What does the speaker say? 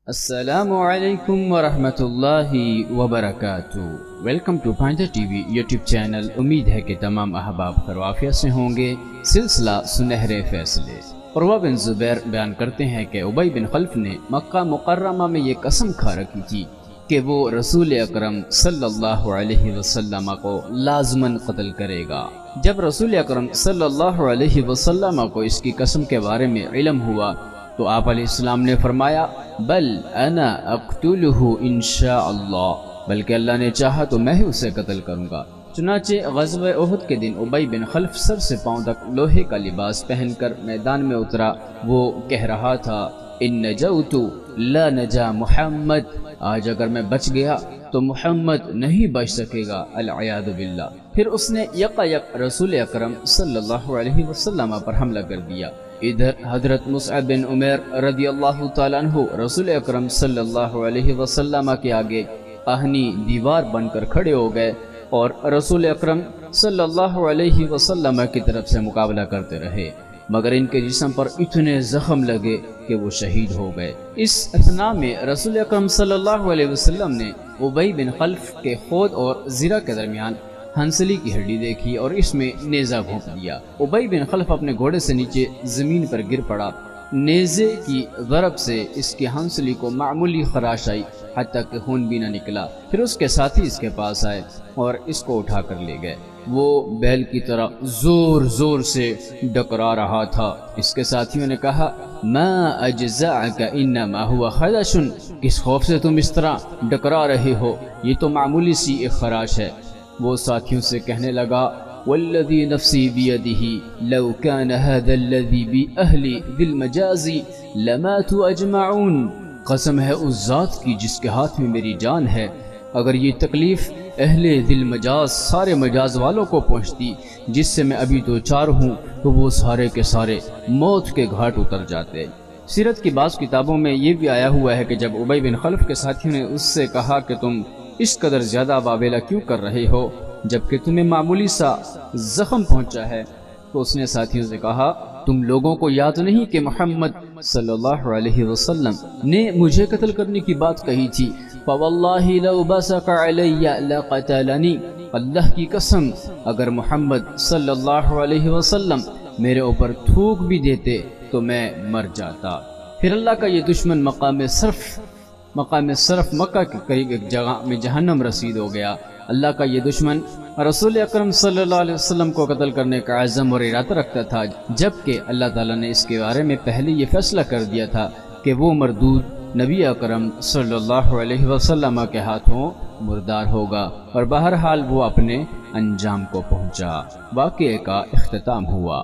السلام علیکم ورحمۃ اللہ وبرکاتہ۔ Welcome to Painda TV YouTube channel. امید ہے کہ تمام احباب خیریت سے ہوں گے۔ سلسلہ سنہرے فیصلے۔ عروہ بن زبیر بیان کرتے ہیں کہ ابی بن خلف نے مکہ مکرمہ میں یہ قسم کھا رکھی تھی کہ وہ رسول اکرم صلی اللہ علیہ وسلم کو لازماً قتل کرے گا۔ جب رسول اکرم صلی اللہ علیہ وسلم کو اس کی قسم کے بارے میں علم ہوا تو آپ علیہ السلام نے فرمایا بل انا اقتلہ انشاءاللہ، بلکہ اللہ نے چاہا تو میں ہی اسے قتل کروں گا۔ چنانچہ غزوہ احد کے دن ابی بن خلف سر سے پاؤں تک لوہے کا لباس پہن کر میدان میں اترا۔ وہ کہہ رہا تھا ان نجوت لا نجا محمد، آج اگر میں بچ گیا تو محمد نہیں بچ سکے گا، العیاذ باللہ۔ پھر اس نے یکایک رسول اکرم صلی اللہ علیہ وسلم پر حملہ کر دیا۔ ادھر حضرت مصعب بن عمیر رضی اللہ تعالیٰ عنہ رسول اکرم صلی اللہ علیہ وسلم کے آگے آہنی دیوار بن کر کھڑے ہو گئے اور رسول اکرم صلی اللہ علیہ وسلم کی طرف سے مقابلہ کرتے رہے، مگر ان کے جسم پر اتنے زخم لگے کہ وہ شہید ہو گئے۔ اس اثناء میں رسول اکرم صلی اللہ علیہ وسلم نے ابی بن خلف کے خود اور زرہ کے درمیان ہنسلی کی ہڈی دیکھی اور اس میں نیزہ گھونپ دیا۔ ابی بن خلف اپنے گھوڑے سے نیچے زمین پر گر پڑا۔ نیزے کی ضرب سے اس کی ہنسلی کو معمولی خراش آئی، حتیٰ کہ خون بھی نہ نکلا۔ پھر اس کے ساتھی اس کے پاس آئے اور اس کو اٹھا کر لے گئے۔ وہ بیل کی طرح زور زور سے ڈکرا رہا تھا۔ اس کے ساتھیوں نے کہا ما اجزعک انما هو خدش، کس خوف سے تم اس طرح ڈکرا رہے ہو، یہ تو معمولی سی ایک خراش ہے۔ وہ ساتھیوں سے کہنے لگا والذی نفسی بیدہ لو کان هذا الذی بأہل ذی المجاز لماتوا اجمعون، قسم ہے اس ذات کی جس کے ہاتھ میں میری جان ہے، اگر یہ تکلیف اہل ذی المجاز سارے مجاز والوں کو پہنچتی جس سے میں ابھی دو چار ہوں تو وہ سارے کے سارے موت کے گھاٹ اتر جاتے۔ سیرت کی بعض کتابوں میں یہ بھی آیا ہوا ہے کہ جب ابی بن خلف کے ساتھیوں نے اس سے کہا کہ تم اس قدر زیادہ واویلا کیوں کر رہے ہو جبکہ تمہیں معمولی سا زخم پہنچا ہے، تو اس نے ساتھیوں سے کہا تم لوگوں کو یاد نہیں کہ محمد صلی اللہ علیہ وسلم نے مجھے قتل کرنے کی بات کہی تھی، فواللہ لو بسق علی لقتلنی، اللہ کی قسم اگر محمد صلی اللہ علیہ وسلم میرے اوپر تھوک بھی دیتے تو میں مر جاتا۔ پھر اللہ کا یہ دشمن مقام صرف مکہ کے قریب ایک جگہ میں جہنم رسید ہو گیا۔ اللہ کا یہ دشمن رسول اکرم صلی اللہ علیہ وسلم کو قتل کرنے کا عزم اور ارادہ رکھتا تھا، جبکہ اللہ تعالیٰ نے اس کے بارے میں پہلے یہ فیصلہ کر دیا تھا کہ وہ مردود نبی اکرم صلی اللہ علیہ وسلم کے ہاتھوں مردار ہوگا، اور بہرحال وہ اپنے انجام کو پہنچا، واقعے کا اختتام ہوا۔